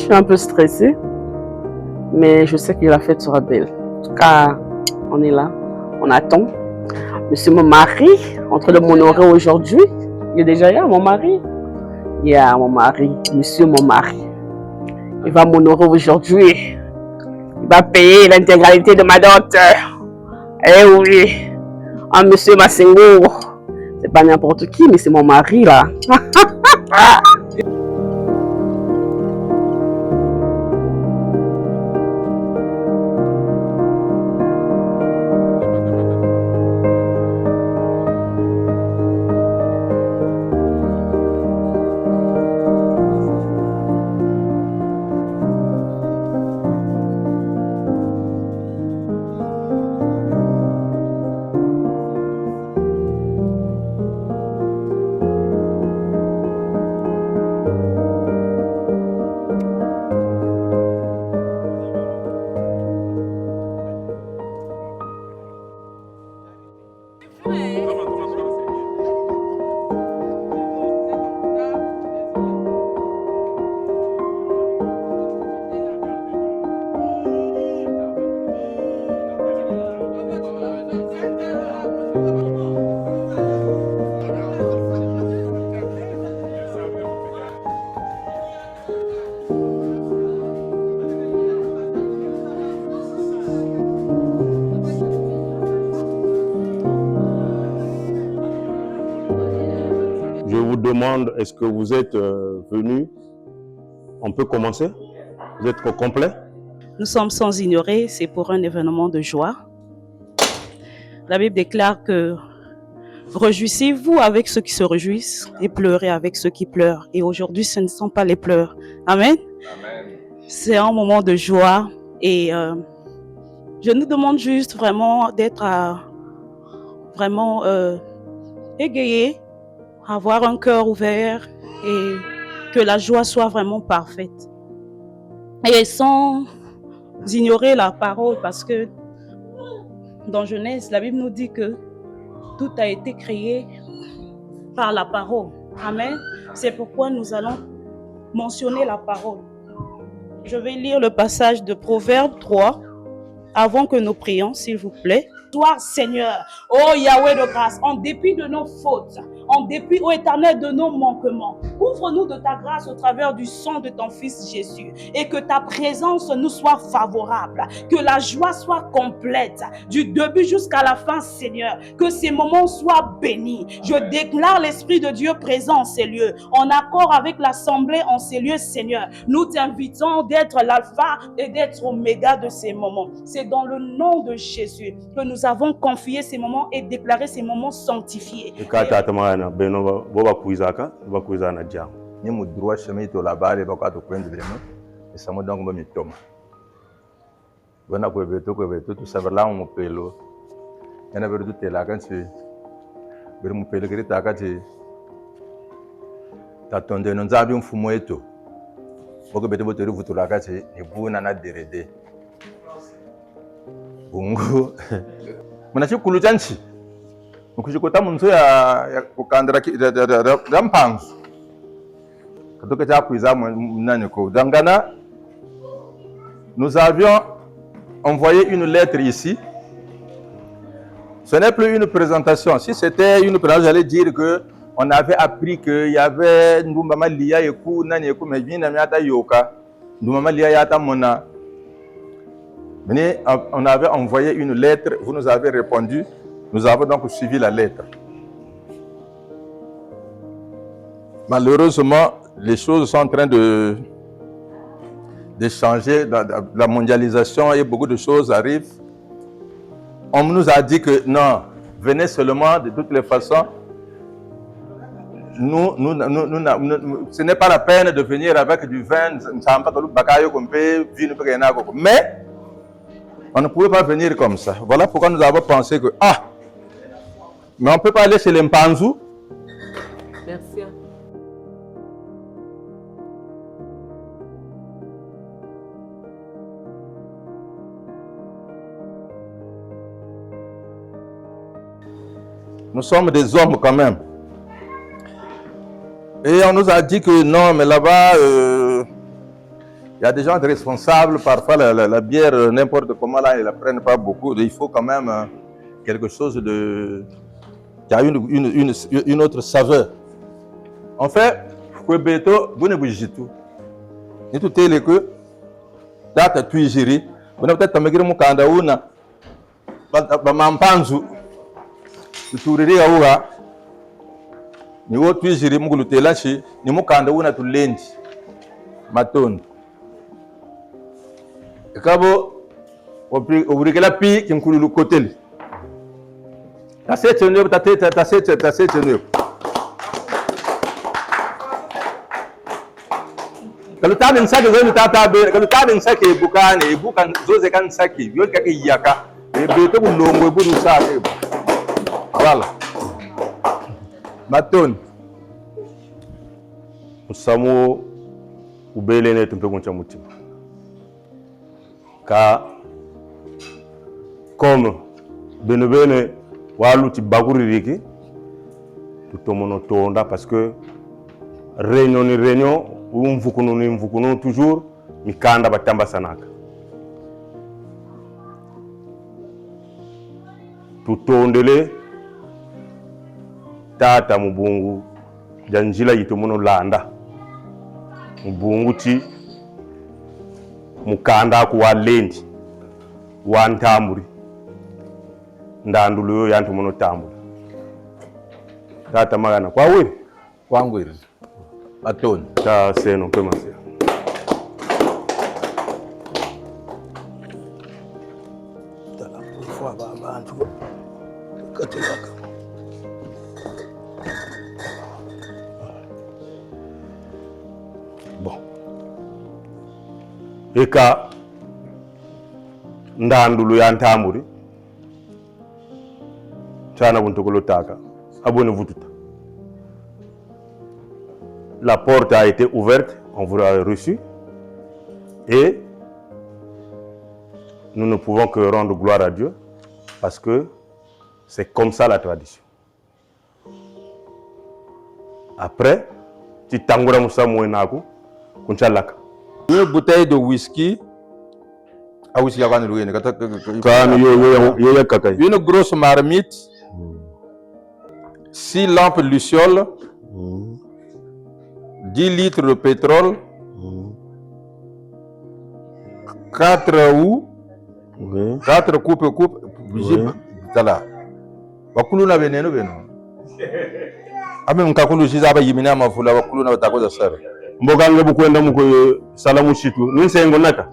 suis un peu stressée, mais je sais que la fête sera belle. En tout cas, on est là, on attend. Monsieur mon mari, en train de m'honorer aujourd'hui. Il est déjà là, mon mari. Il y a mon mari, monsieur mon mari. Il va m'honorer aujourd'hui. Il va payer l'intégralité de ma dot. Eh oui, un monsieur Massengo. C'est pas n'importe qui, mais c'est mon mari là. Je vous demande, est-ce que vous êtes venu? On peut commencer? Vous êtes complet? Nous sommes sans ignorer, c'est pour un événement de joie. La Bible déclare que réjouissez-vous avec ceux qui se réjouissent et pleurez avec ceux qui pleurent. Et aujourd'hui, ce ne sont pas les pleurs. Amen. Amen. C'est un moment de joie et je nous demande juste vraiment d'être vraiment égayés, avoir un cœur ouvert et que la joie soit vraiment parfaite. Et sans ignorer la parole, parce que dans Genèse, la Bible nous dit que tout a été créé par la parole. Amen. C'est pourquoi nous allons mentionner la parole. Je vais lire le passage de Proverbe 3 avant que nous prions, s'il vous plaît. Toi, Seigneur, oh Yahweh de grâce, en dépit de nos fautes, en dépit, ô Éternel, de nos manquements, ouvre-nous de ta grâce au travers du sang de ton Fils Jésus et que ta présence nous soit favorable, que la joie soit complète du début jusqu'à la fin, Seigneur, que ces moments soient bénis. Je déclare l'Esprit de Dieu présent en ces lieux, en accord avec l'Assemblée en ces lieux, Seigneur. Nous t'invitons d'être l'alpha et d'être oméga de ces moments. C'est dans le nom de Jésus que nous avons confié ces moments et déclaré ces moments sanctifiés. Ni mu droit chemin to la bare ba ka to kwende lemo e samo donc ba mi toma bona ko beto to saberla mu pelo ena beru te la kan ci beru mu pelo kiri ta ka ci ta tonde non zabi un fumo eto boko beto boto ruvuto la ka ci e buna na derede bungu muna ci kulu janci mukushikota munzo ya kukandira rampangu nous avions envoyé une lettre ici. Ce n'est plus une présentation. Si c'était une présentation, j'allais dire que on avait appris qu'il y avait Ndoumama Lia Yeku, Nani Yeku, mais bien Namiata Yoka, Ndoumama Lia Yata Mona. On avait envoyé une lettre, vous nous avez répondu, nous avons donc suivi la lettre. Malheureusement, les choses sont en train de changer, la mondialisation et beaucoup de choses arrivent. On nous a dit que non, venez seulement de toutes les façons. Ce n'est pas la peine de venir avec du vin, mais on ne pouvait pas venir comme ça. Voilà pourquoi nous avons pensé que, mais on ne peut pas aller chez les Mpanzou. Merci. Nous sommes des hommes quand même. Et on nous a dit que non, mais là-bas, Il y a des gens responsables, parfois la bière, n'importe comment, là, ils ne la prennent pas beaucoup. Il faut quand même quelque chose qui a une autre saveur. En fait, vous ne bougez tout. Et tout est que là, tu as tout géré. Vous n'avez peut-être pas mis mon candaouna. Mampanzu. Tu tournerais à Oura. Ni wo tout géré, mon glouté là, ni mon candaouna tout lundi. Maton. Et quand vous ouvrez la pie qui me coule le côté. T'as 7 neuf, t'as 7 neuf. Kalau tak ada sakit, kalau tak ada, kalau tak ada sakit bukan zoze kan sakit, yo kaki yaka, beto bu longo bu sakit. Voilà. Maton. Musamu ubele ne tumpe kuncha mutima. Ka comme bene walu ti baguri riki tutomono tonda parce que réunion mvukunu toujours mikanda batamba sanaka tutondele tata mubungu janjila yitomono landa mubungu ti mukanda ku walendi wantamburi ndandulo yantomono tamburi tata magana kwa wiri Kwangwiri. Maton. Ta seno pe masia. Tala fois ba antu. Katilaka. Bon. Eka ndandulu ya ntamuri. Chana buntokolo taka. Abone vututa. La porte a été ouverte, on vous l'a reçu et nous ne pouvons que rendre gloire à Dieu parce que c'est comme ça la tradition. Après, tu tangura musa mwenaku kunchalaka. Une bouteille de whisky. Ah whisky ya kwani luene kakai. Une grosse marmite. 6 lampes lucioles. 10 litres de pétrole, 4 ou 4 coupes, voilà. Bakulu na veneno beno. Ame mkakulu shizaba yimina mafula bakulu na batakoza sara. Mboga ngebu kwenda muko salamu shitu. Ninsengo naka.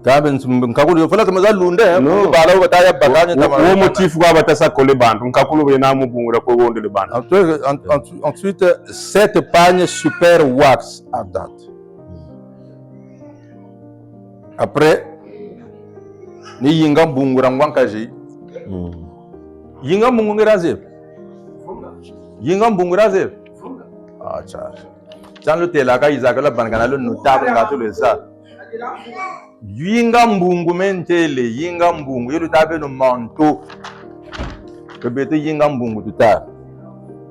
Kabe mkakulu fala kama za lunde bala bataya baganya tamara. Wo motif kwa batasa kole bantu mkakulu bena mubungura ko gonde le bantu. Ensuite 7 pagnes super wax à date. Après ni yinga mbungura ngwankaji. Yinga mbungura zep. Yinga mbungura zep. Ah cha. Dans le telaka izakala bangana le notable ngato le ça. Yinga mbungu mentele, yinga mbungu, yelu tabe no manteau. Que bete yinga mbungu tuta.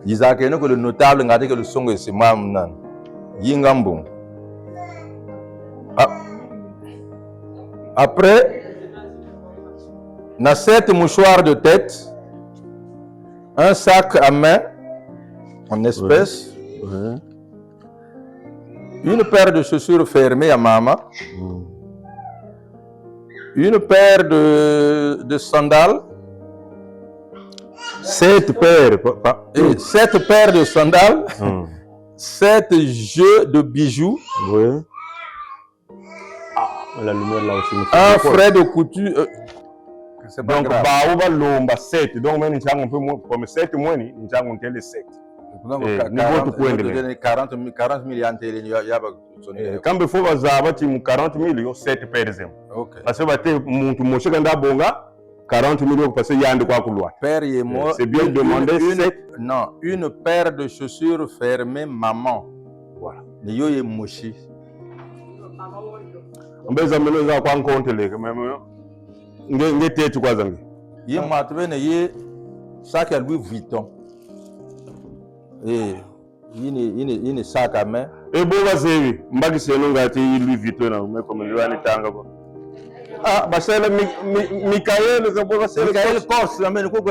Yizake no que le notable ngate que le songo c'est mam nan. Yinga mbungu. Après, na 7 mouchoirs de tête, un sac à main en espèces, une paire de chaussures fermées à maman. Une paire de sandales. 7 paires. 7 paires de sandales. 7 jeux de bijoux. Oui. La lumière là aussi. Un frais de couture. Donc, baouba lomba 7. Donc, même nous avons un peu moins. Comme 7 moins, nous avons un 7. Donc, 40 millions de quand il faut avoir 40 millions, 7 par exemple. Parce que tu 40 millions parce qu'il y a un de quoi couloir. C'est bien demander non, une paire de chaussures fermées maman. Voilà. Yo est mochi. On va examiner ça quoi compte les même. Ngete tu quoi zangi. Yé matwe ne yé sac à Louis Vuitton. Et ini sac à main. Et bon, vas-y, mbaki c'est non gâté, Louis Vuitton, mais comme le van tanga quoi. Ah, bah c'est le Michael, c'est bon, c'est Michael Kors,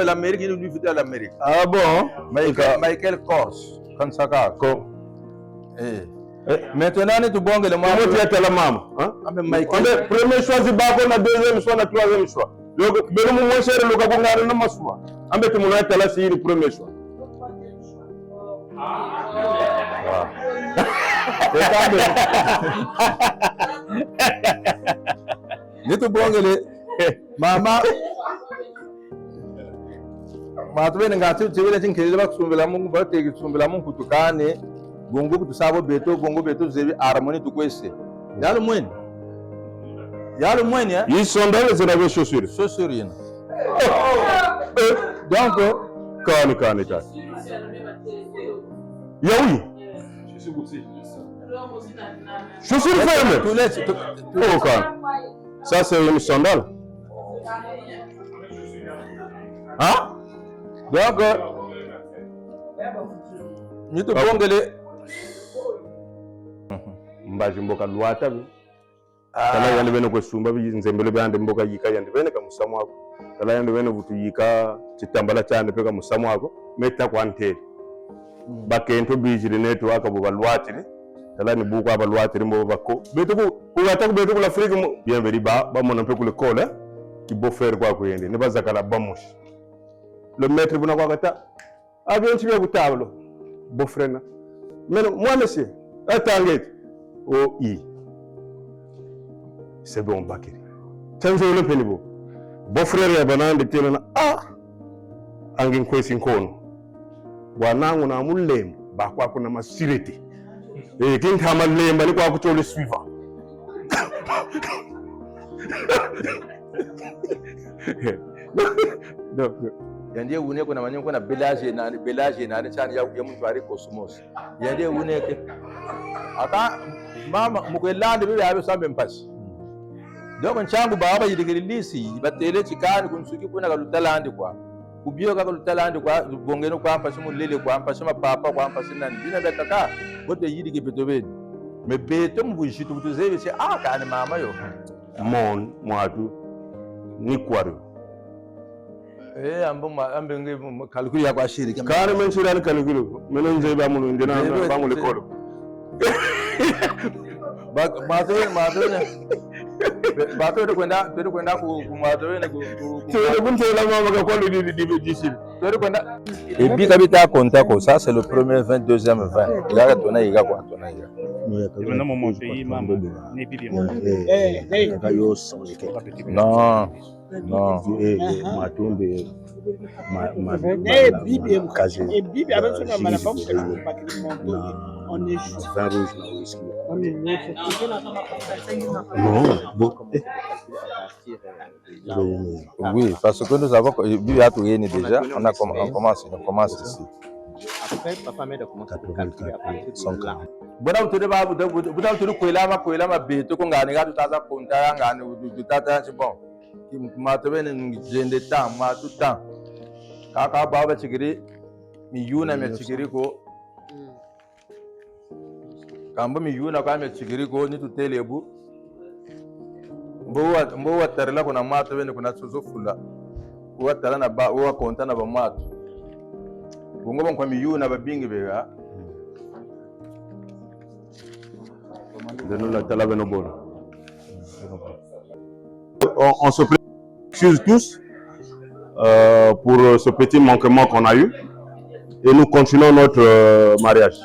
l'Amérique, il Louis Vuitton l'Amérique. Ah bon? Michael Kors, comme ça quoi. Maintenant, tu bon que le maman. Comment tu es la maman? Hein? Michael. Premier choix, c'est Bako, la deuxième choix, la troisième choix. Donc, le moment où c'est le cas pour gagner, non, choix. En fait, mon être là, c'est le premier choix. Nitu bongele mama matwe ngati tiwele tinkele bakusumbela mungu bateke kusumbela mungu kutukane gongo kutusabo beto gongo beto zebi harmonie tukwese yalo mweni ya ils sont dans les énergies chaussures yena donc kani yaoui chaussures fermées. Oh quand ça c'est une sandale. Hein? Donc ni to bongele mbaji mboka luata bi tala yande bene ko sumba bi nzembele be ande mboka yika yande bene ka musamu wako tala yande bene butu yika chitambala chande pe ka musamu wako meta kwa nteli bakento bijire neto aka bo balwatire tala ni buko abalwatire mbo bako beto ko gata ko beto ko l'Afrique mo bien veri ba mona pe ko le col qui beau faire quoi ko yende ne bazakala bamush le maître buna kwa gata avion tibe ku tablo beau frère na mais moi monsieur attendez oh i c'est bon bakiri tanzo le penibo beau frère ya banande telana angin ko sinkono wanangu na mulemba ba kwa kuna masirete kin kama lemba ni kwa kucho le suivant donc yandie une kuna manyo kuna belage na ni chani ya mtu ari cosmos yandie une ke aka mama mukwelande bibi abe sambe mpasi donc nchangu baba yidigilisi batele chikani kunsuki kuna kalutalandi kwa kubio kaka lutalandi kwa bongeno kwa mpasi mulele kwa mpasi mapapa kwa mpasi nani bina betaka bote yidige betobeni me beto mbujitu butuzebe se kani mama yo mon mwatu ni kwaro ambe nge calcul ya kwa shiri kare men shiri an calcul men nje ba mu ndina ba mu le kolo bato de kwenda ku mato ne ku kunte la mama ka kwalo di shiri to kwenda et puis kabita konta ko ça c'est le premier 22e 20 il a tona yiga kwa tona yiga non mon pays maman ne bibi non matumbe bibi avec son on est vin rouge na whisky oui parce que nous avons bibi a tout gagné déjà on commence ici après papa m'a commencé bona utode babu buda utode kwela ma beto ko ngani ga tutaza konta ngani tutata bon matobene ngende ta matu ta kaka baba chigiri miyuna me chigiri ko kamba miyuna kwa me chigiri ko ni tutelebu mbo watarela kuna matobene kuna tsozofula watala na ba wa konta na ba matu bongo kwa miyuna babingi bega on se excuse tous pour ce petit manquement qu'on a eu et nous continuons notre mariage.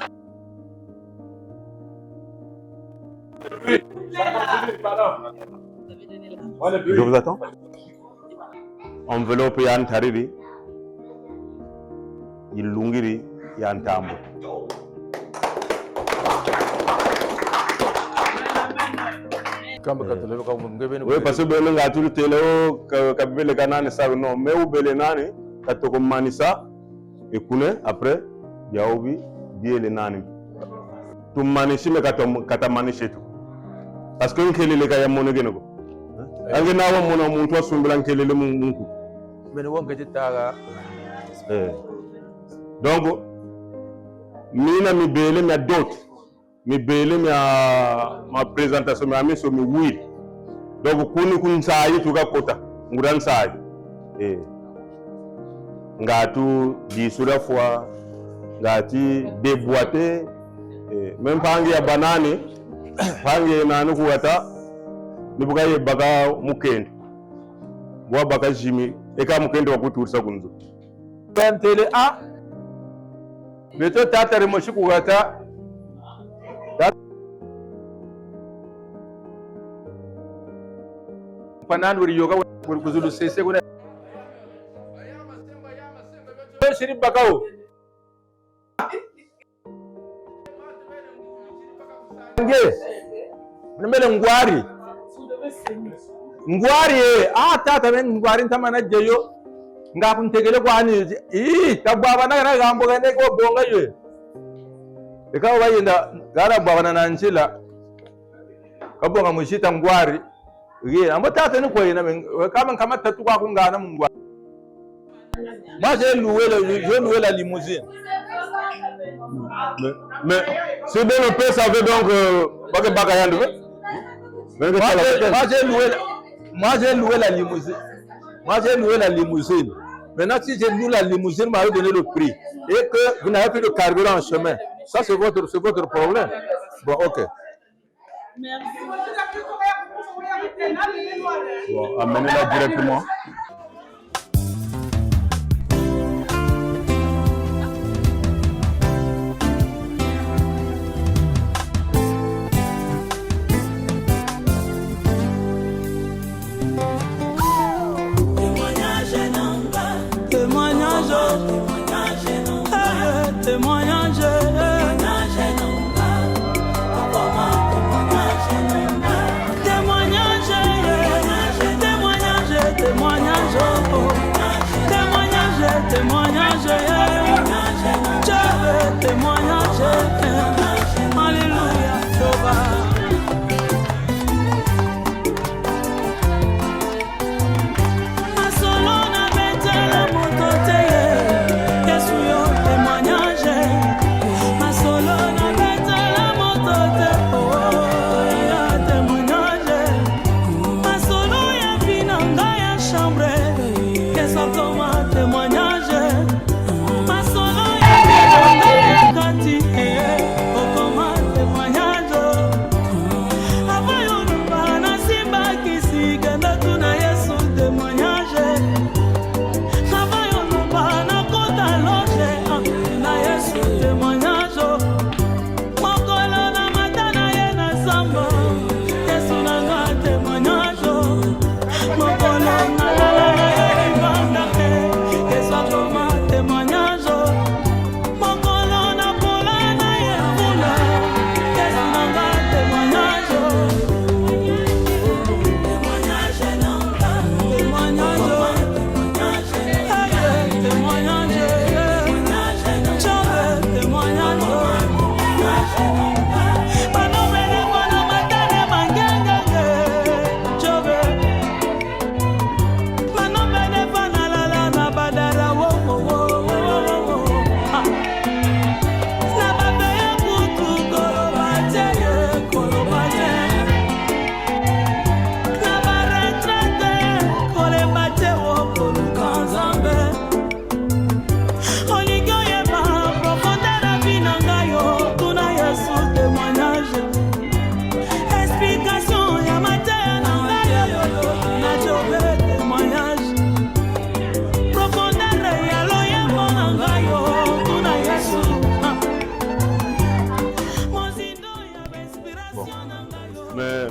Je vous attends. Enveloppe yan tariri, ilungiri yan tambo. Oui, parce que ben nga tulu tele o kabele kanane sa non mais ou bele nani katoko manisa et kune après yaobi biele nani tu manishi me kata manishi tu parce que nkelele ka yamono genego ange nawa mono muntu asumbula nkelele mungu ben wonga titaga donc mina mibele mia d'autres mibele ma présentation mia miso miwili donc kuni kunsayi tukakota ngudan sayi ngatu disura fois ngati déboîter même pangi ya banane pangi nanu kuwata nibukaye baka mukende bwa baka jimi eka mukende wakuturisa kunzo Tele a beto tatare moshi kuwata panan wuri yoga kuzulu sese kuna shiri bakao nge nemele ngwari tata men ngwari tamana jeyo ngapun tegele kwani kababa na gambo gane ko bonga yo ikawa bayinda gara baba na nchila kabonga mushita ngwari ambo tata ni ko yina kama tatu kwa kungana mungwari. Moi j'ai loué la limousine. Mais c'est bien le père savait donc moi j'ai loué la limousine. Moi j'ai loué la limousine. Maintenant si j'ai loué la limousine, m'avait donné le prix et que vous n'avez plus de carburant en chemin. Ça c'est votre problème. Bon, OK. Bon, amenez-la directement.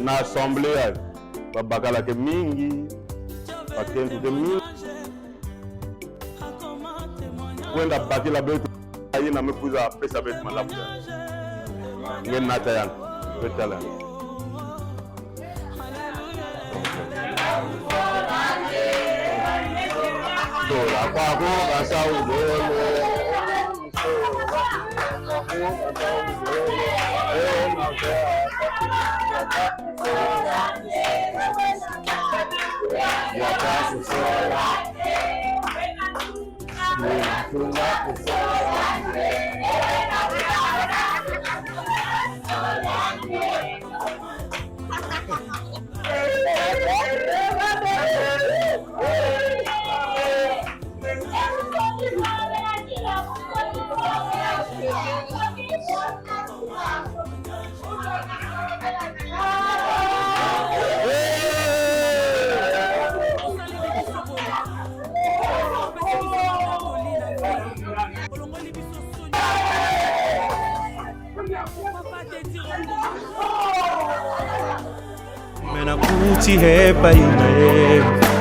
na assemblée babakala ke mingi pakentu ke mingi kwenda bakila betu ayina mekuza pesa betu malabu ngen nata yan betala dola kwa ko kasa udolo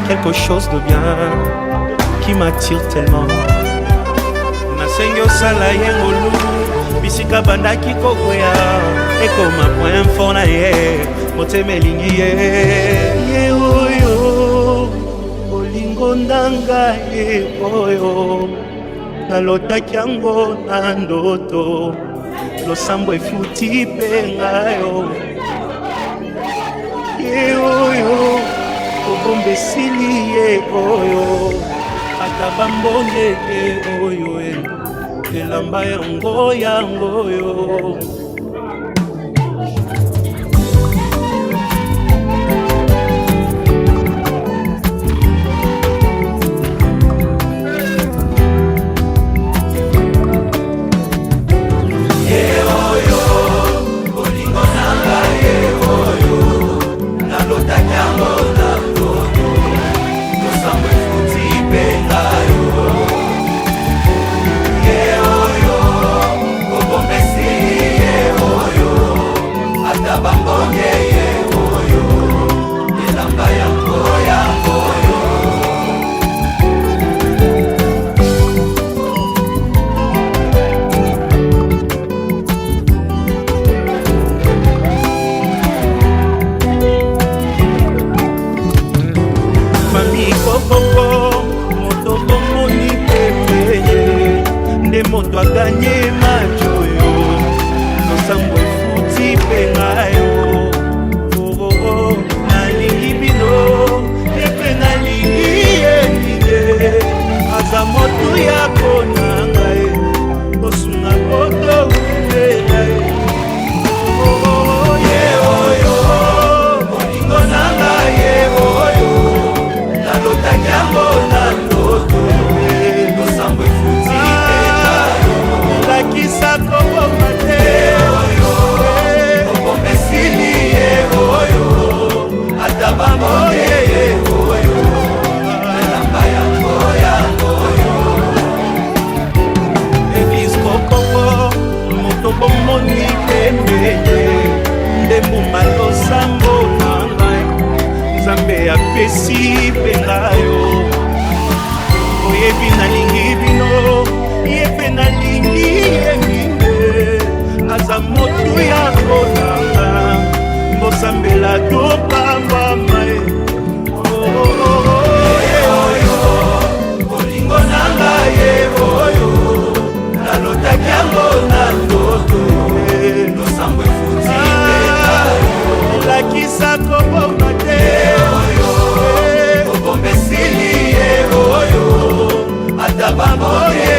Quelque chose de bien qui m'attire tellement. Nasengo sala yengolu bisika bandaki kokoya ekoma point fort na ye motema elingi ye oyo olingo ndanga ye oyo nalotaki yango na ndoto losambo efuti mpe ngayo ye oyo obombe esili ye oyo ata bambonge ye oyo elamba yango yangoyo moto a gagné match yo losambo efuti mpe ngayo oh nalingi bino epe nalingi ye aza moto ya kona ngai osunga koto uvela ye oyo olingo na ngai ye oyo nalotaki yango na ndoto losambo efuti kisako bomate oyo obomesili ye oyo ata bamonge ye oyo elamba yango yangoyo eglise kokoko moto bomoni pembeye ndembuma losambo na ngai nzambe apesi mpe ngayo oyebi nalingi bino yepe nalingi yengine aza motu ya konanga mbosambela topamba mae oyo olingo nanga ye oyo nalotaki yango na ndoto losambo efuti elakisa koboma te obombesili ye oyo ata bamoye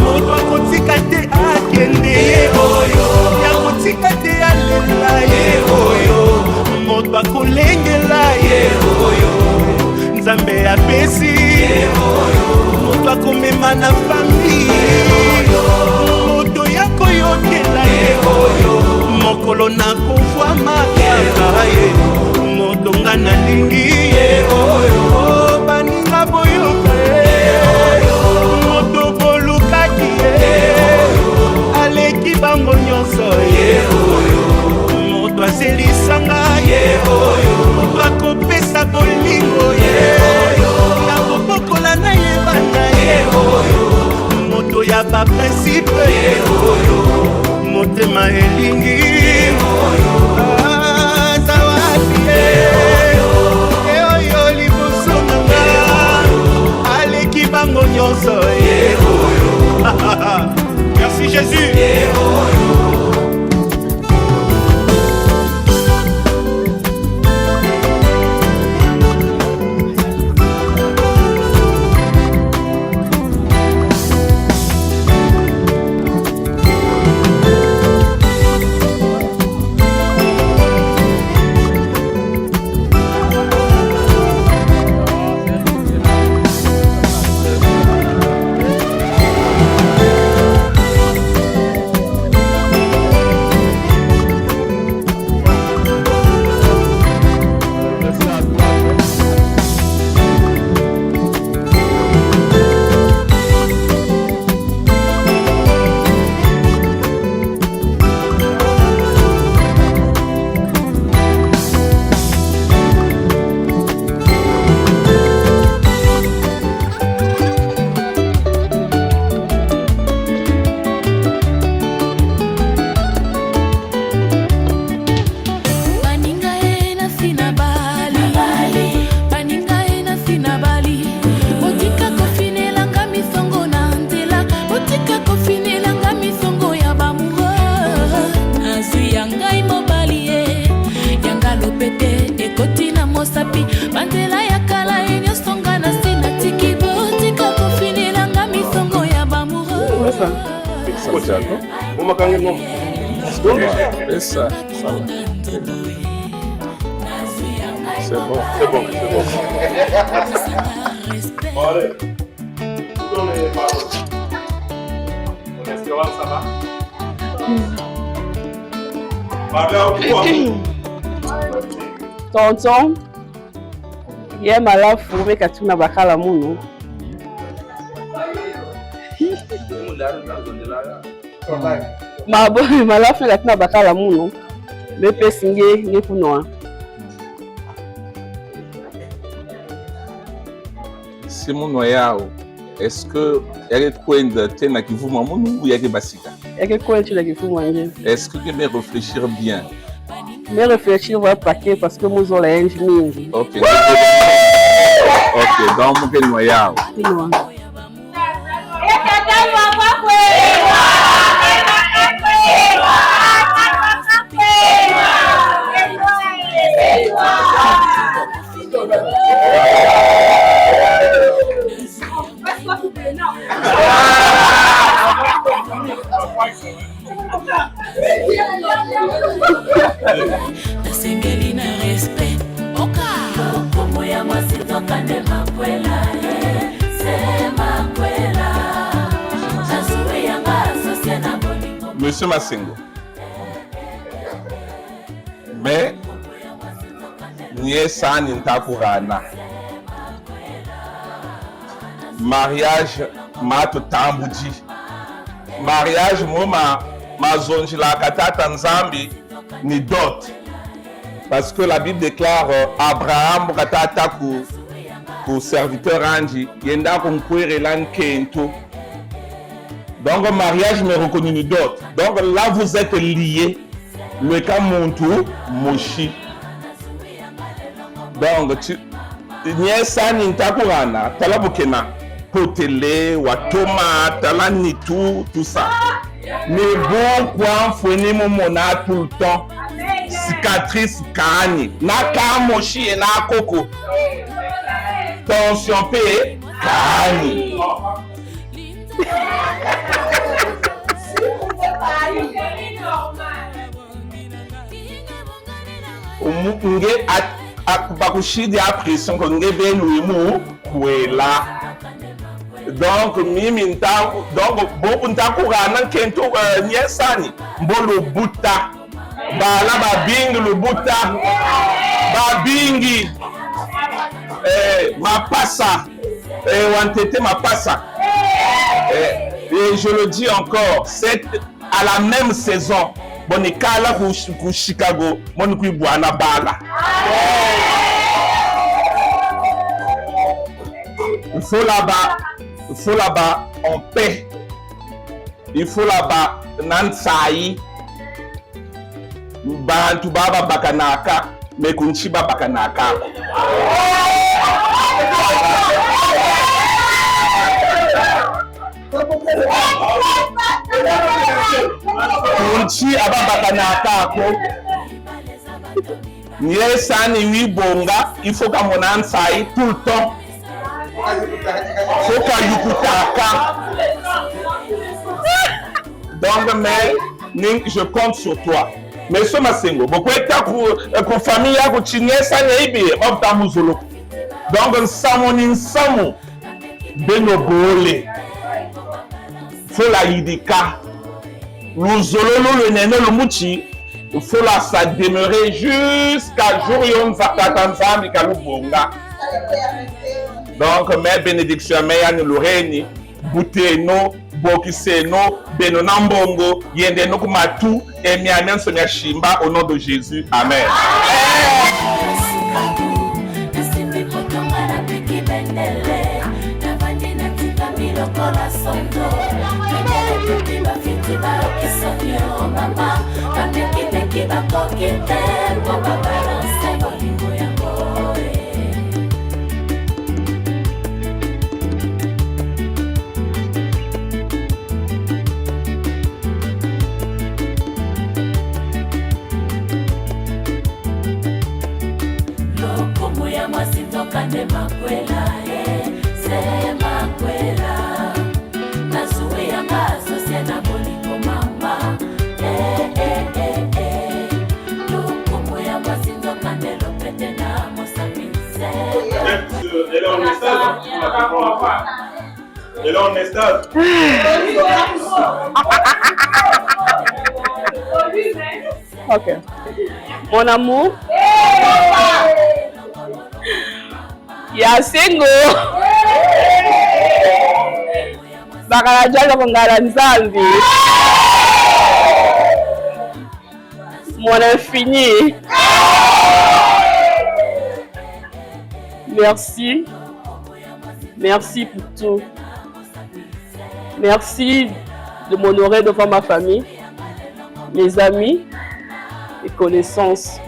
moto akotika te akende ye oyo yakotika te alela ye oyo moto akolengela ye oyo nzambe apesi ye oyo moto akomema na fami moto yakoyokela ye oyo mokolo nakovwa makaka ye moto nga nalingi ye oyo baninga boyoka moto bolukaki ye aleki bango nyonso ye moto azelisanga ye moto akopesa bolingo ye na kobokola na ye bana ye moto ya baprincipe ye motema elingi zawadi ye oyo liboso nanga aleki bango nyonso ye merci Jésus ye ça. Vous m'avez non. C'est ça. C'est bon. C'est bon. Bon, allez. Vous donnez les paroles. Mon restaurant, ça va? Tonton, ye malafu meka tuna bakala muno. Malafu meka tuna bakala muno. Bepe singe nye kunoa. Si mon noyau, est-ce que il y a quoi de tena qui vous maman ou il y a que basika? Il y a quoi tu l'as qui faut manger? Est-ce que je vais réfléchir bien? Mais réfléchir va paquet parce que nous on la engineering. Ok. Ok, donc mon quel noyau? Nasengeli na respect Okomo ya mwasi toka nde makwela Se makwela Nazue yanga asosia na bolingo Monsieur Massengo. Mais nie sani ntakurana. Mariage mato tambuji. Mariage moma mazonji la katata nzambi ni dot. Parce que la Bible déclare Abraham katata ku serviteur anji yenda kumkwere lan kento. Donc mariage me reconnu ni dot. Donc là vous êtes liés. Le cas montou moshi. Donc tu nyesa ni ntakurana talabukena potele watoma talani tout ça. Mais bon quoi foueni momona tout le temps. Cicatrice kani na kamoshi et na koko. Tension P kani. Nge bakushidi a pression ko nge benu imu kwela. Donc mimi nta donc bobu ntakurana kento nyesani mbolo buta bala babingi lubuta babingi mapasa wantete mapasa et je le dis encore c'est à la même saison bonikala ku Chicago moniku bwana bala il faut là-bas en paix. Il faut là-bas nansai bantu baba bakanaka mekunchiba bakanaka. Kunchi aba bakanaka ko nyesani wibonga il faut ka monansai tout le temps. Faut qu'à yukutaka. Donc, mais je compte sur toi. Mais ce masengo, beaucoup de famille a continué ça neibi opta muzolo. Donc, nsamu benobole. Faut la yidika. Muzolo le nene le muchi. Il faut la ça demeurer jusqu'à jour yon zakatanza mikalu bonga. Donc, mes bénédictions, mes loreni, bouteno, bokiseno, benonambongo, yendeno kumatu, et miamen sonia shimba au nom de Jésus. Amen. Makwela, se makwela, nasu asocie na bolingo mama. Lukumu ya mwasi nzokandelo pete na mosapi. Ok. Mon amour. Yasengo. Bakarajaga kongala nzambi. Mon infini. Merci. Merci pour tout. Merci de m'honorer devant ma famille, mes amis et connaissances.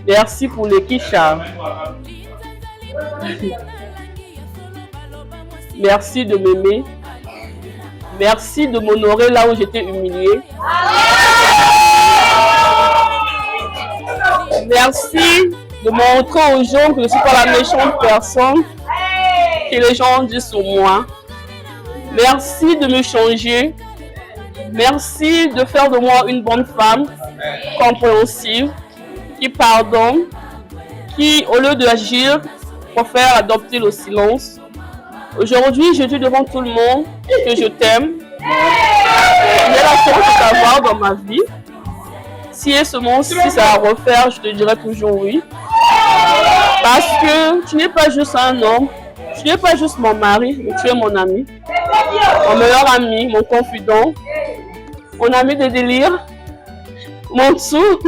Merci pour les Kisha. Merci de m'aimer. Merci de m'honorer là où j'étais humiliée. Merci de montrer aux gens que je ne suis pas la méchante personne que les gens disent sur moi. Merci de me changer. Merci de faire de moi une bonne femme, compréhensive, qui pardonne, qui, au lieu d'agir, préfère adopter le silence. Aujourd'hui, je dis devant tout le monde que je t'aime. J'ai la chance de t'avoir dans ma vie. Si et seulement si ça à refaire, je te dirai toujours oui. Parce que tu n'es pas juste un homme, tu n'es pas juste mon mari, mais tu es mon ami. Mon meilleur ami, mon confident, mon ami de délire, mon dessous.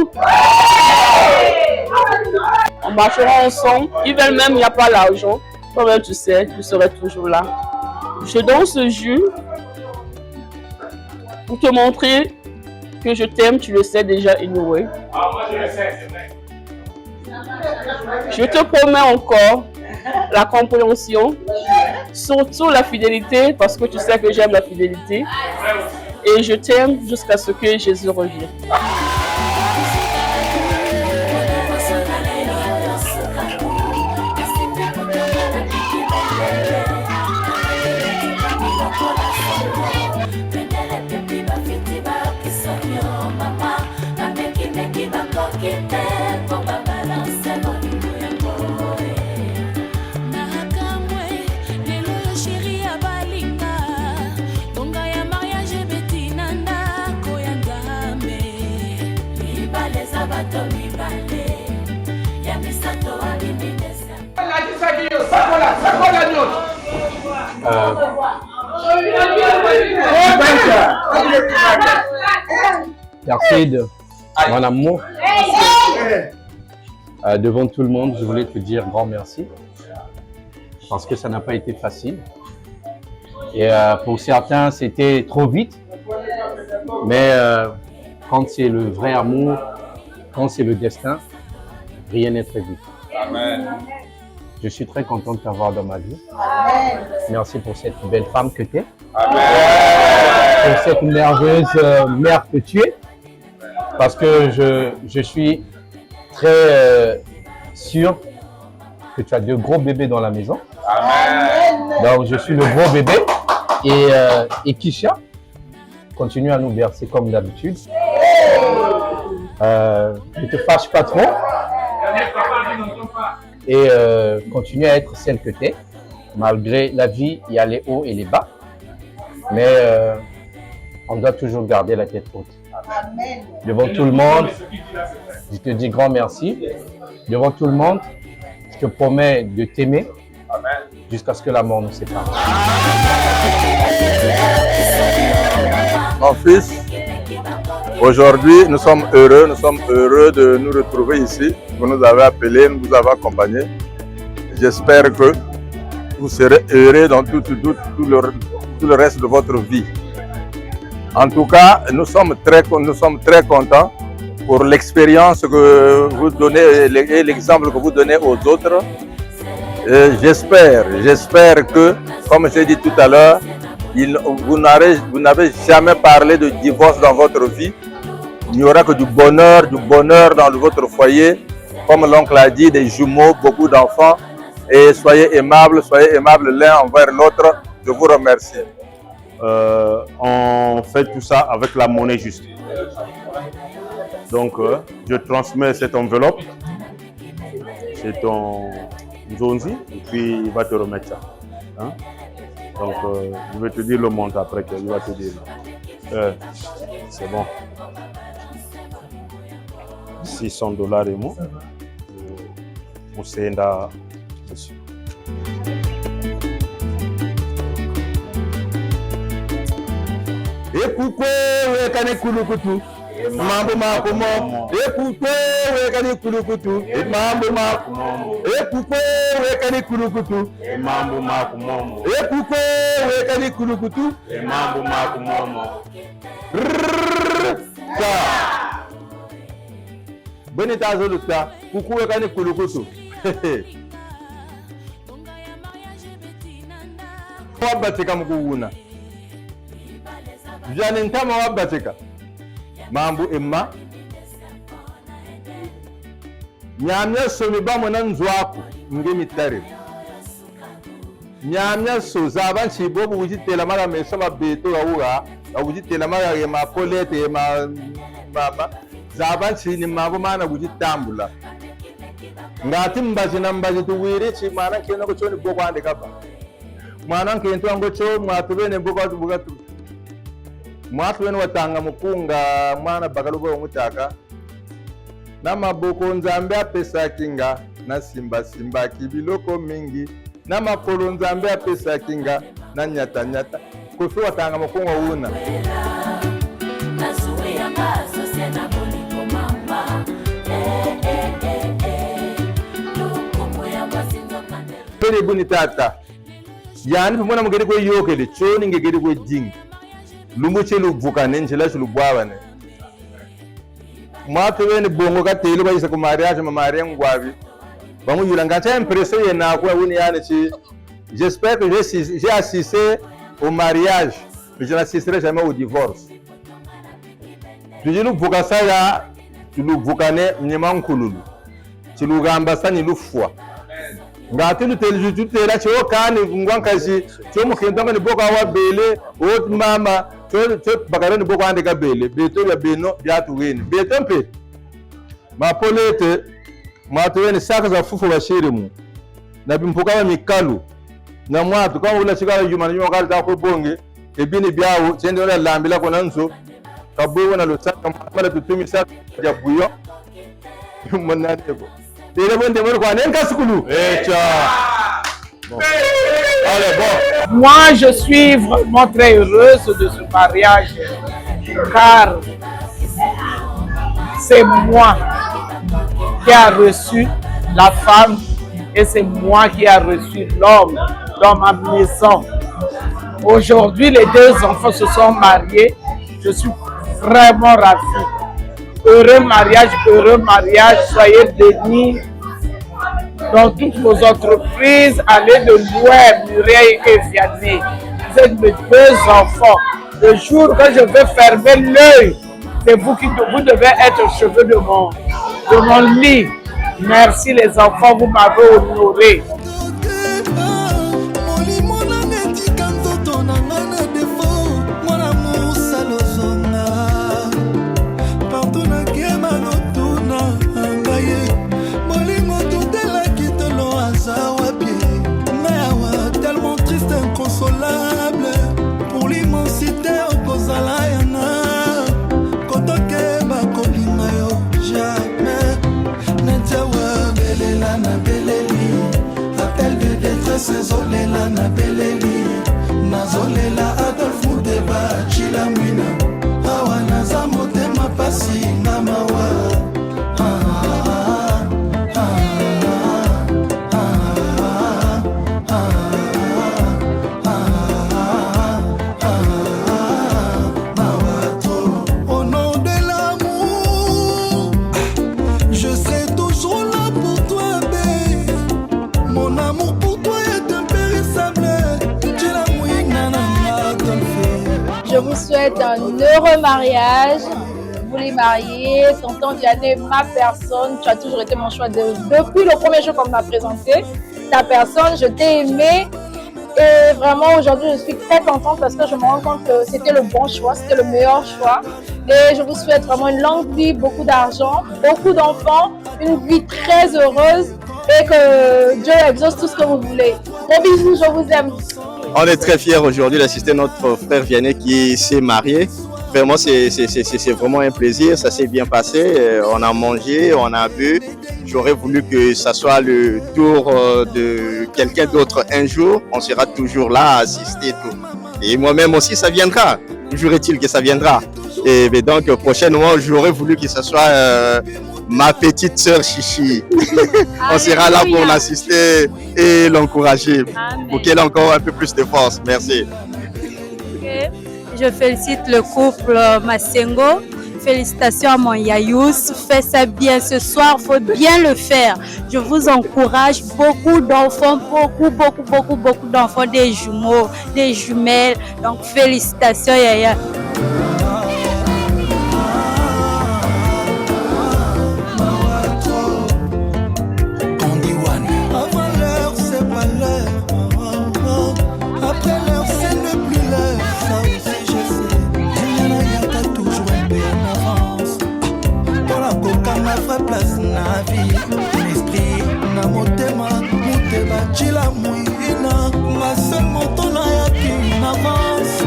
On marchera ensemble, even même il n'y a pas l'argent. Toi-même tu sais, tu serais toujours là. Je donne ce jus pour te montrer que je t'aime, tu le sais déjà anyway. Moi je le sais, c'est vrai. Je te promets encore la compréhension, surtout la fidélité, parce que tu sais que j'aime la fidélité. Et je t'aime jusqu'à ce que Jésus revienne. Merci mon amour. Devant tout le monde, je voulais te dire grand merci parce que ça n'a pas été facile. Et pour certains, c'était trop vite. Mais quand c'est le vrai amour, quand c'est le destin, rien n'est très vite. Amen. Je suis très content de t'avoir dans ma vie. Amen. Merci pour cette belle femme que tu es. Amen. Pour cette merveilleuse mère que tu es. Parce que je suis très sûr que tu as deux gros bébés dans la maison. Amen. Donc je suis le gros bébé. Et Kisha continue à nous bercer comme d'habitude. Ne te fâche pas trop. Et continue à être celle que tu es. Malgré la vie, il y a les hauts et les bas. Mais on doit toujours garder la tête haute. Amen. Devant tout le monde, je te dis grand merci. Devant tout le monde, je te promets de t'aimer jusqu'à ce que la mort nous sépare. Mon fils, aujourd'hui, nous sommes heureux de nous retrouver ici. Vous nous avez appelés, nous vous avons accompagnés. J'espère que vous serez heureux dans tout le reste de votre vie. En tout cas, nous sommes très contents pour l'expérience que vous donnez et l'exemple que vous donnez aux autres. J'espère que, comme j'ai dit tout à l'heure, vous n'avez jamais parlé de divorce dans votre vie. Il n'y aura que du bonheur dans votre foyer. Comme l'oncle a dit, des jumeaux, beaucoup d'enfants. Et soyez aimables l'un envers l'autre. Je vous remercie. On fait tout ça avec la monnaie juste. Donc, je transmets cette enveloppe. C'est ton Zonzi et puis il va te remettre ça. Hein? Donc, je vais te dire le montant après qu'il va te dire. C'est bon. $600 et moi. Musenda dessus. Ekukwe wekane kulukutu. Mambo makumo. Ekukwe wekane kulukutu. Mambo makumo. Ekukwe wekane kulukutu. Mambo makumo. Ekukwe wekane kulukutu. Mambo makumo. Boni tazoluta. Kuku wekane kulukutu. Wabatika mkuuna. Jani ntama wabatika. Mambu emma. Nyamya somi bamu na nzwaku nge mitare. Nyamya so zaban chibobu wujitela mara mesoma beto gaura, wujitela mara ye ma polete ye ma zaban chini mambu mana wujitambula. Ngati mbazi na mbazi tuwiri chi mana keno ko choni boko ande kaba. Mana kento ango cho mwatubene boko bugatu. Mwatubene watanga mukunga mwana bakalugo ngutaka. Na maboko nzambe apesa kinga na simba simba kibiloko mingi. Na makolo nzambe apesa kinga na nyata nyata. Kofi watanga mukunga una. Pere buni tata. Yani pamwana mugeri ko yokele choni ngegeri ko jingi. Lumbu chelu vukane njela chulu bwawane. Mwatubene bongo katelo bayisa ku mariage ma mariage ngwabi. Bamu yulanga cha impression yena kwa wuni yani chi. J'espère que j'ai assisté au mariage, mais je n'assisterai jamais au divorce. Tu dis nous vukasaya tu lu vukane nyema nkululu. Chilu gamba sani lu fwa. Ngati luteli jutela cho kani ngwankazi cho mukhendanga ni boka wa bele o mama cho bakarani boka ande ka bele beto ya beno byatu wini beto mpe mapolete mwatuweni saka za fufu bashiri mu na bimpuka wa mikalu na mwatu kama ula chikala yuma nyuma kali ta ko bonge ebini byawo chende ola lambila ko nanzo kabuwa na lutaka mala tutumi saka ya buyo monateko. Moi, je suis vraiment très heureuse de ce mariage, car c'est moi qui a reçu la femme et c'est moi qui a reçu l'homme dans ma maison. Aujourd'hui, les deux enfants se sont mariés. Je suis vraiment ravie. Heureux mariage, soyez bénis dans toutes vos entreprises, allez de loin, Mireille et Vianney. Vous êtes mes deux enfants. Le jour que je vais fermer l'œil, c'est vous qui vous devez être cheveux de mon lit. Merci les enfants, vous m'avez honoré. Zolela na beleli nazolela Adolphe Mudeba chila mwina awa naza motema pasi na mawa au nom de l'amour je serai toujours là pour toi babe. Mon amour pour toi est impérissable. Je vous souhaite un heureux mariage. Vous les mariés, tonton Vianney, ma personne. Tu as toujours été mon choix depuis le premier jour qu'on m'a présenté. Ta personne, je t'ai aimé. Et vraiment, aujourd'hui, je suis très contente parce que je me rends compte que c'était le bon choix, c'était le meilleur choix. Et je vous souhaite vraiment une longue vie, beaucoup d'argent, beaucoup d'enfants, une vie très heureuse et que Dieu exauce tout ce que vous voulez. Gros bisous, je vous aime. On est très fiers aujourd'hui d'assister notre frère Vianney qui s'est marié. Vraiment, c'est vraiment un plaisir, ça s'est bien passé. On a mangé, on a bu. J'aurais voulu que ça soit le tour de quelqu'un d'autre un jour. On sera toujours là à assister tout. Et moi-même aussi, ça viendra. Toujours est-il que ça viendra. Et donc, prochainement, j'aurais voulu que ce soit ma petite sœur Chichi. On sera là pour l'assister et l'encourager pour qu'elle ait encore un peu plus de force. Merci. Okay. Je félicite le couple Masengo. Félicitations à mon Yayous. Fais ça bien ce soir, il faut bien le faire. Je vous encourage, beaucoup d'enfants, beaucoup d'enfants, des jumeaux, des jumelles. Donc félicitations Yaya. L'esprit na motema motema chila mouina ma seul montant na ya qui m'avance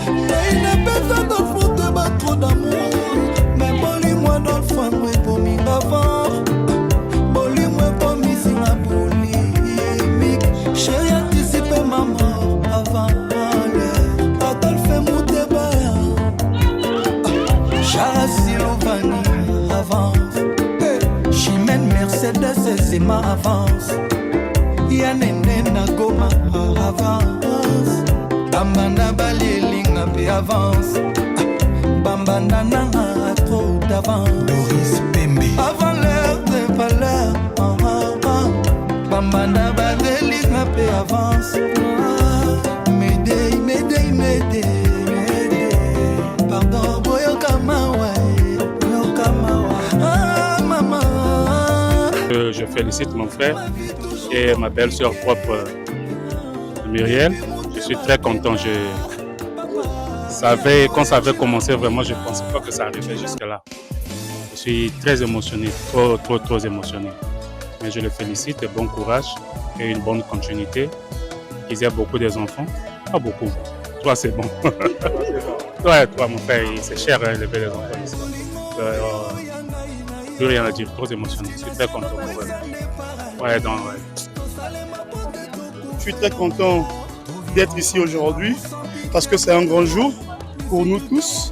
mais il n'est pas besoin de foutre pas trop d'amour mais boli-moi dans le fond moi pour m'y avant boli-moi pour m'y singa polémique chérie anticiper ma mort avant l'heure attends le fait monter baya Charassi Lovani avance Chimène Mercedes c'est ma avance Yanene Nagoma avance Bambana Balielinga pe avance Bambana Nanga trop d'avance Doris Pembe avant l'heure de valeur Bambana Balielinga pe avance Médée Pardon Boyo Kamawa Je félicite mon frère et ma belle-sœur propre Muriel. Je suis très content. Quand ça avait commencé, vraiment, je ne pensais pas que ça arrivait jusque-là. Je suis très émotionné, trop émotionné. Mais je le félicite, bon courage et une bonne continuité. Qu'ils aient beaucoup des enfants. Pas beaucoup. Toi, c'est bon. Toi, mon frère, c'est cher d'élever les enfants ici. Plus rien à dire, trop émotionné. Je suis très content pour eux. Je suis très content d'être ici aujourd'hui parce que c'est un grand jour pour nous tous.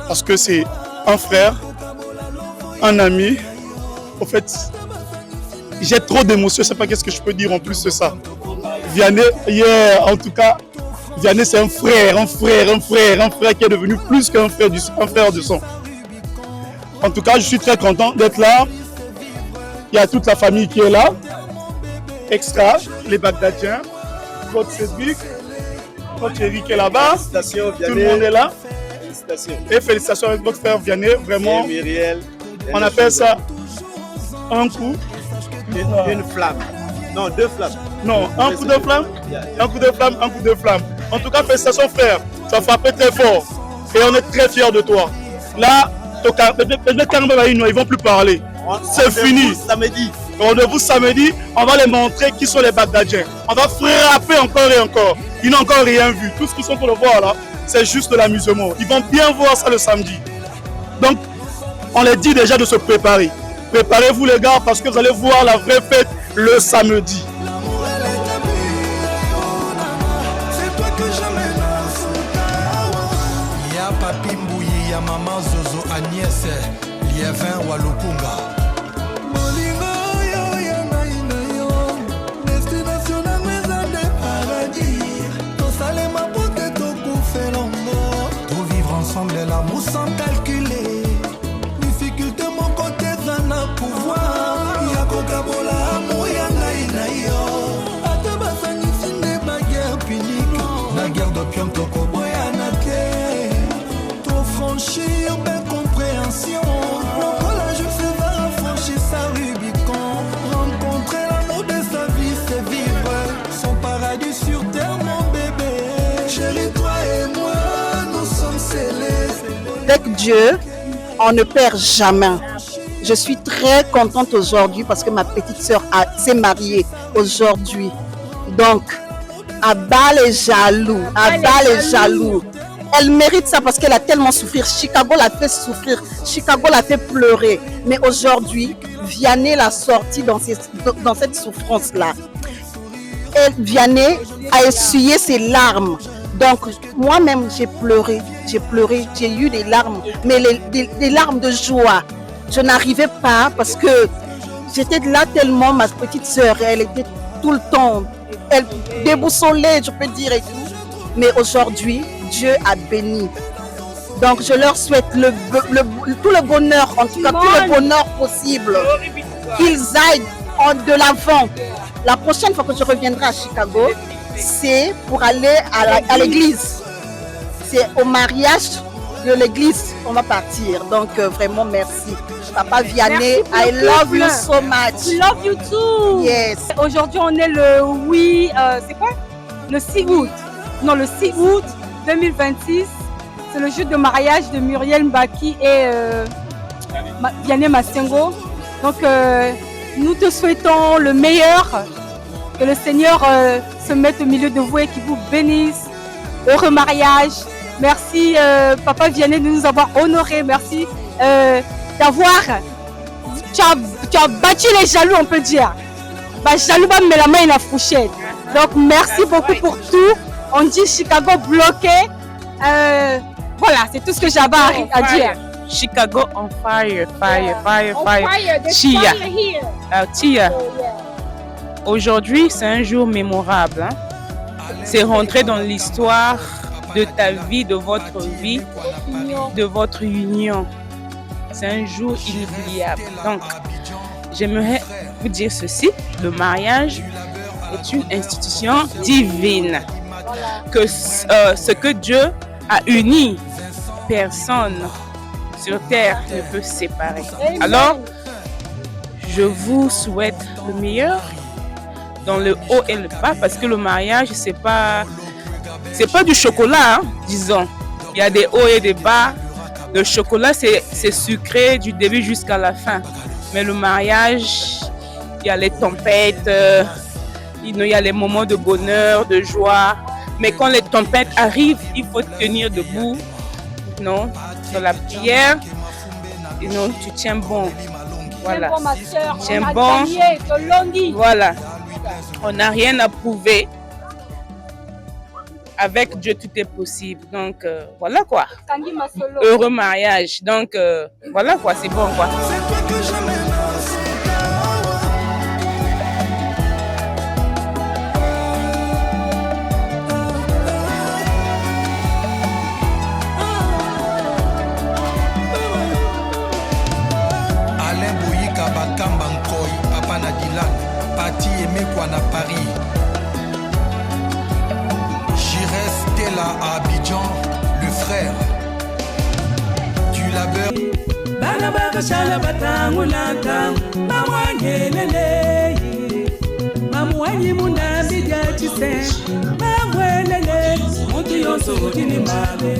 Parce que c'est un frère, un ami. En fait, j'ai trop d'émotions, je ne sais pas qu'est-ce que je peux dire en plus de ça. Vianney, hier, en tout cas, Vianney c'est un frère qui est devenu plus qu'un frère de sang. En tout cas, je suis très content d'être là. Il y a toute la famille qui est là. Extra, les Bagdadiens, votre Cédric, votre Eric est là-bas. Tout le monde est là. Félicitations. Et félicitations avec votre frère Vianney. Vraiment, et Muriel, on appelle ça un coup. Une flamme. Non, deux flammes. Non, un coup de flamme. Un coup de flamme, un coup de flamme. En tout cas, félicitations frère. Tu as frappé très fort. Et on est très fiers de toi. Là, ils ne vont plus parler. C'est fini. Samedi. Rendez-vous samedi, on va les montrer qui sont les Bagdadiens. On va frapper encore et encore. Ils n'ont encore rien vu. Tout ce qu'ils sont pour le voir là, c'est juste de l'amusement. Ils vont bien voir ça le samedi. Donc, on les dit déjà de se préparer. Préparez-vous les gars parce que vous allez voir la vraie fête le samedi. Papi Mbouyi, ya maman Zozo Agnès, Liévin Walukunga. Bolingo yo ya na yo, destination na maison de paradis. Tosalema pote to koufé l'ombo. Tout vivre ensemble l'amour sans calculer. Difficulté mon côté zana pouvoir. Ya kokabola amour ya na yo. Ate basani sinde baguerre punique. Na guerre d'opium to koboya na te. Franchir belle compréhension. Le collage se va franchir sa Rubicon. Rencontrer l'amour de sa vie, c'est vivre son paradis sur terre. avec Dieu, on ne perd jamais. Je suis très contente aujourd'hui parce que ma petite sœur s'est mariée aujourd'hui. Donc, à bas les jaloux, à bas les jaloux. Elle mérite ça parce qu'elle a tellement souffert. Chicago l'a fait souffrir, Chicago l'a fait pleurer. Mais aujourd'hui, Vianney l'a sortie dans cette souffrance-là. Et Vianney a essuyé ses larmes. Donc, moi-même, j'ai pleuré, j'ai eu des larmes, mais des larmes de joie. Je n'arrivais pas parce que j'étais là tellement, ma petite sœur, elle était tout le temps, elle déboussolée, je peux dire, et tout. Mais aujourd'hui, Dieu a béni. Donc, je leur souhaite tout le bonheur, en tout cas, tout le bonheur possible. Qu'ils aillent de l'avant. La prochaine fois que je reviendrai à Chicago, c'est pour aller à l'église. C'est au mariage de l'église qu'on va partir. Donc, vraiment, merci. Papa Vianney, I love you so much. I love you too. Yes. Aujourd'hui, on est le 6 août. Non, le 6 août 2026. C'est le jour de mariage de Muriel Mbaki et Vianney Masengo. Donc, nous te souhaitons le meilleur. Que le Seigneur se mette au milieu de vous et qu'il vous bénisse. Heureux mariage. Merci, Papa Vianney, de nous avoir honorés. Merci d'avoir... Tu as battu les jaloux, on peut dire. Bah, jaloux, mais la main, il a fourchette. Donc, merci beaucoup pour tout. On dit Chicago bloqué. Voilà, c'est tout ce que j'avais à dire. Chicago on fire, fire, fire, On fire. fire, there's Tia. fire here. Tia. So, yeah. Aujourd'hui, c'est un jour mémorable. Hein? C'est rentrer dans l'histoire de ta vie, de votre vie, de votre union. C'est un jour inoubliable. Donc, j'aimerais vous dire ceci. Le mariage est une institution divine. Que ce que Dieu a uni, personne sur terre ne peut séparer. Alors, je vous souhaite le meilleur dans le haut et le bas, parce que le mariage, c'est pas du chocolat, hein, disons. Il y a des hauts et des bas. Le chocolat, c'est sucré du début jusqu'à la fin. Mais le mariage, il y a les tempêtes, il y a les moments de bonheur, de joie. Mais quand les tempêtes arrivent, il faut tenir debout. Non, dans la prière, non, tu tiens bon. Voilà. Tiens bon, ma soeur. Tiens On a bon. gagné, Tolongi. Voilà. On n'a rien à prouver. Avec Dieu, tout est possible. Donc, voilà quoi. Tanguy Masolo. Heureux mariage. Donc, voilà quoi, c'est bon quoi. Alain Bouyika Bakamba Nkoy, Papa Nadilan, Pati Emekwa na Paris. Jires Stella à Abidjan, le frère du labeur. Bana bakashala batangulanta mamwangelele mamwanyi munambi jachise mamwelele muntu yonso utini mame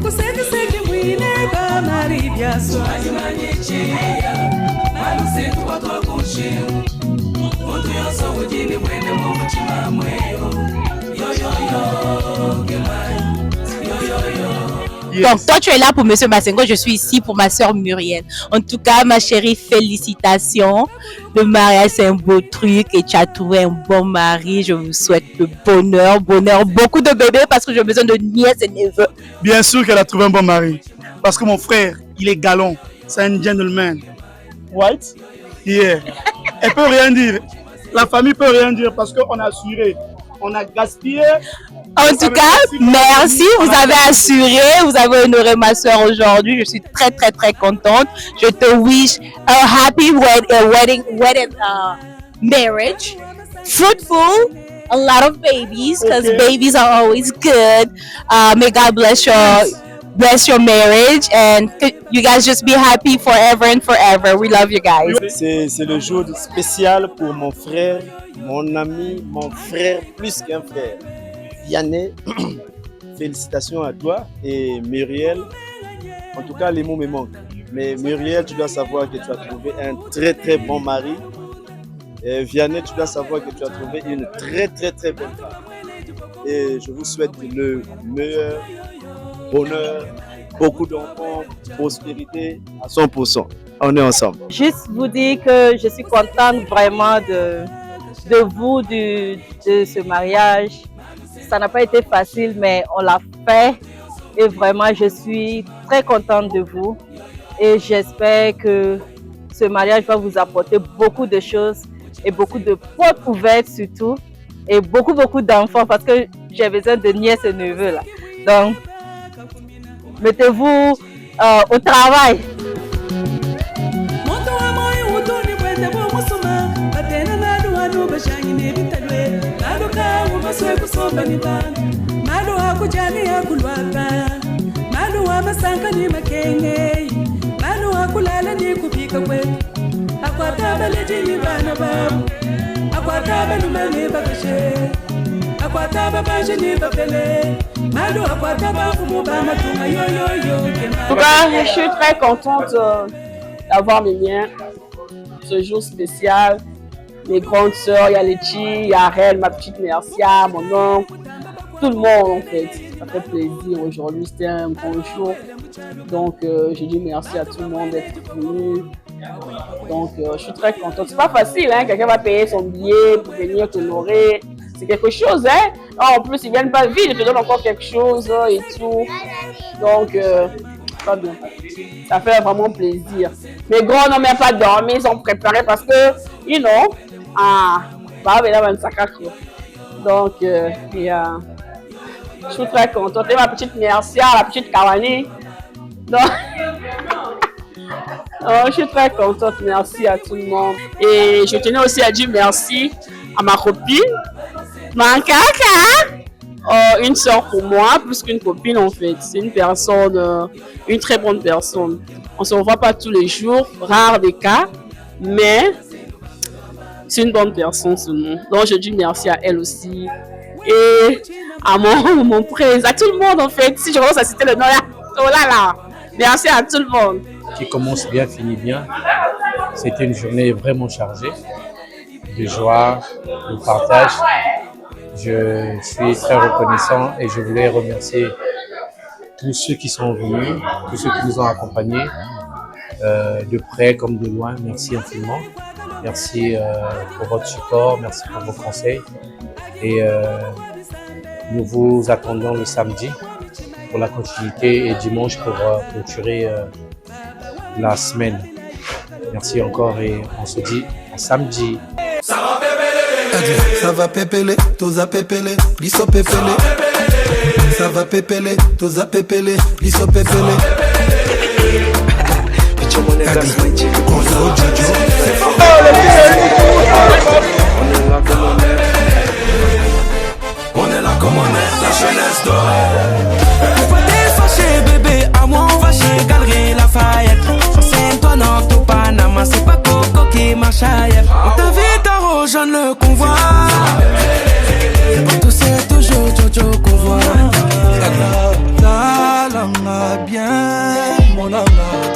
kusekeseke mwine kamari byaso ajimanyichiya malusetu watwakushi muntu yonso utini mwene mumuchima mweyo yoyoyo gemai yoyoyo. Donc, toi, tu es là pour Monsieur Masengo, je suis ici pour ma soeur Muriel. En tout cas, ma chérie, félicitations. Le mariage, c'est un beau truc et tu as trouvé un bon mari. Je vous souhaite le bonheur, beaucoup de bébés parce que j'ai besoin de nièces et neveux. Bien sûr qu'elle a trouvé un bon mari. Parce que mon frère, il est galant. C'est un gentleman. White? Yeah. Elle peut rien dire. La famille peut rien dire parce qu'on a assuré. On a gaspillé. En tout cas, merci, vous avez assuré, vous avez honoré ma soeur aujourd'hui. Je suis très, très, très contente. Je te wish a happy marriage, fruitful, a lot of babies, because babies are always good. May God bless your marriage, and you guys just be happy forever and forever. We love you guys. C'est le jour spécial pour mon frère, mon ami, mon frère, plus qu'un frère. Vianney, félicitations à toi et Muriel. En tout cas, les mots me manquent. Mais Muriel, tu dois savoir que tu as trouvé un très très bon mari. Et Vianney, tu dois savoir que tu as trouvé une très très très bonne femme. Et je vous souhaite le meilleur, bonheur, beaucoup d'enfants, prospérité à 100%. On est ensemble. Juste vous dire que je suis contente vraiment de vous, de ce mariage. Ça n'a pas été facile, mais on l'a fait. Et vraiment, je suis très contente de vous. Et j'espère que ce mariage va vous apporter beaucoup de choses et beaucoup de portes ouvertes surtout. Et beaucoup d'enfants parce que j'ai besoin de nièces et neveux là. Donc, mettez-vous au travail. En tout cas, je suis très contente d'avoir mes miens. Ce jour spécial, mes grandes sœurs, il y a Lechi, il y a Rel, ma petite Mercia, mon oncle, tout le monde en fait. Ça fait plaisir aujourd'hui, c'était un bon jour. Donc je dis merci à tout le monde d'être venu. Donc je suis très contente. C'est pas facile, hein? Quelqu'un va payer son billet pour venir t'honorer. C'est quelque chose, hein? En plus, ils viennent pas vite, ils te donnent encore quelque chose et tout. Donc, pas bien. Ça fait vraiment plaisir. Mes grands n'ont même pas dormi, ils sont préparés parce que, you know, donc, je suis très contente. Et ma petite Mercia, la petite Kawani. Donc, je suis très contente. Merci à tout le monde. Et je tenais aussi à dire merci à ma copine, ma kaka. Une soeur pour moi, plus qu'une copine en fait. C'est une personne, une très bonne personne. On ne se revoit pas tous les jours, rare des cas, mais c'est une bonne personne seulement. Donc je dis merci à elle aussi. Et à mon presse, à tout le monde en fait. Si je commence à citer le nom là, oh là là. Merci à tout le monde. Qui commence bien, finit bien. C'était une journée vraiment chargée de joie, de partage. Je suis très reconnaissant et je voulais remercier tous ceux qui sont venus, tous ceux qui nous ont accompagnés, de près comme de loin. Merci infiniment. Merci pour votre support, merci pour vos conseils. Et nous vous attendons le samedi pour la continuité et dimanche pour clôturer la semaine. Merci encore et on se dit à samedi. Ça va pépele, toza pépele, liso pépele. Ça va pépele, toza pépele, liso pépele. On est là comme on est, la jeunesse d'or. Faut pas fâché bébé, à moi on va chez Galerie Lafayette. C'est toi non tout Panama, c'est pas Coco qui marche ailleurs. On t'invite à rejoindre le convoi. C'est pour tous c'est toujours Jojo qu'on voit. La langue bien, mon âme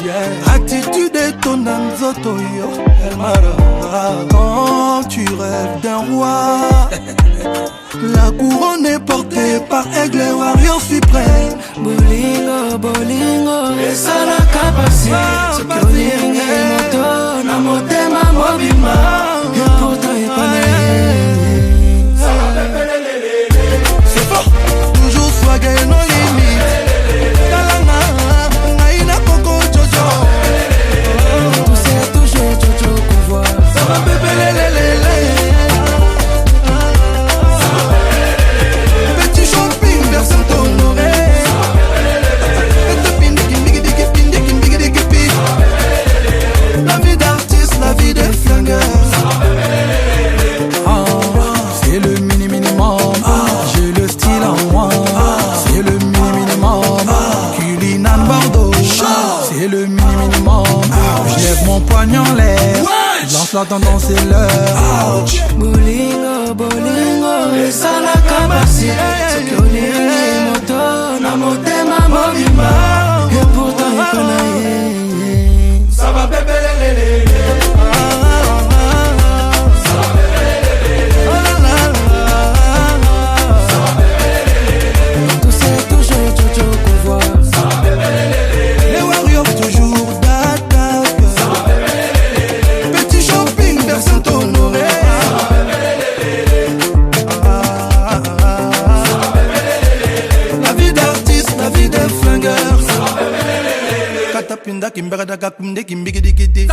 bien. Attitude et ton anzoto yo, elle m'a. Quand tu rêves d'un roi, la couronne est portée par Aigle et Warrior suprême. Bolingo, bolingo, et ça la capacité. Ce que l'ing est moto, na motema mobima. Et pourtant il connaît. C'est fort, toujours swag et no limite. Talana, naïna coco jojo. Tout c'est toujours Jojo qu'on voit. Ça va bébé lélé. Petit shopping, personne t'honoré. La vie d'artiste, la vie de flingueur. C'est le minimum. J'ai le style en moi. C'est le minimum. Culinan Bordeaux. C'est le minimum. Je lève mon poignet en l'air. Lance la tendance et l'heure. Bolingo, bolingo, et ça la capacité. Ce que l'ing est moto. Kimda Kimbagadaga Kumde Kimbigidigidi.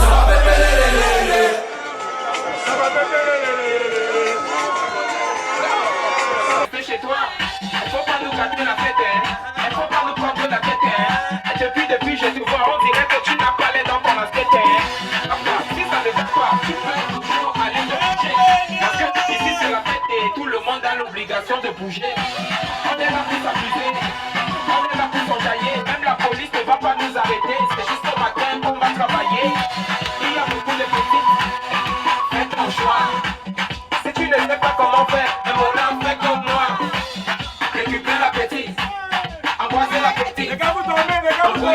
Chez toi, il faut pas nous gâter la fête, il faut pas nous prendre la tête. Depuis je te vois, on dirait que tu n'as pas les dents pour la tête. Si ça ne va pas, tu peux toujours aller te bouger. Parce que ici c'est la fête et tout le monde a l'obligation de bouger. On est là pour s'amuser, on est là pour s'enjailler. Même la police ne va pas nous arrêter, c'est juste au matin qu'on va travailler. Il y a beaucoup de petites, fais ton choix. Si tu ne sais pas comment faire, fais comme moi. Récupère l'appétit, embrassez l'appétit. Les gars, vous dormez,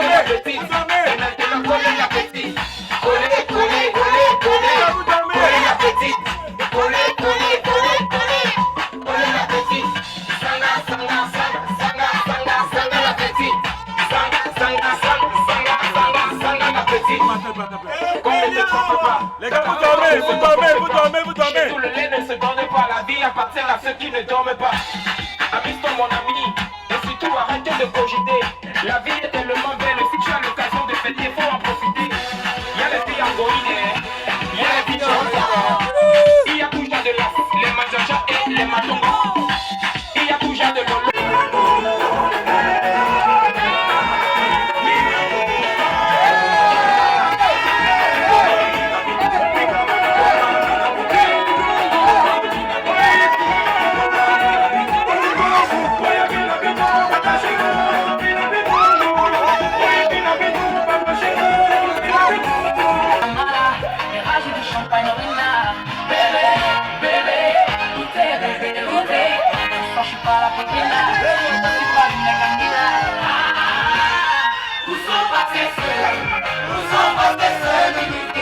l'appétit. Et maintenant, collez l'appétit. Collez, collez, collez, collez. Collez l'appétit. Collez, collez, collez, collez. Collez l'appétit. Sanga, sanga, sanga, sanga, sanga, sanga l'appétit. Sanga, sanga, sanga, sanga, sanga, sanga l'appétit. Les gars, vous dormez, vous dormez, vous dormez, vous dormez. Tout le lait ne se donne pas, la vie appartient à ceux qui ne dorment pas. Amuse-toi mon ami, et surtout arrête de cogiter. La vie est tellement belle, si tu as l'occasion de fêter, faut en profiter. Il y a les filles angoïnes, il y a les filles chantes. Il y a toujours de l'as, les majaja et les matongos. Il y a toujours de l'olo. Où sont passés ceux qui nous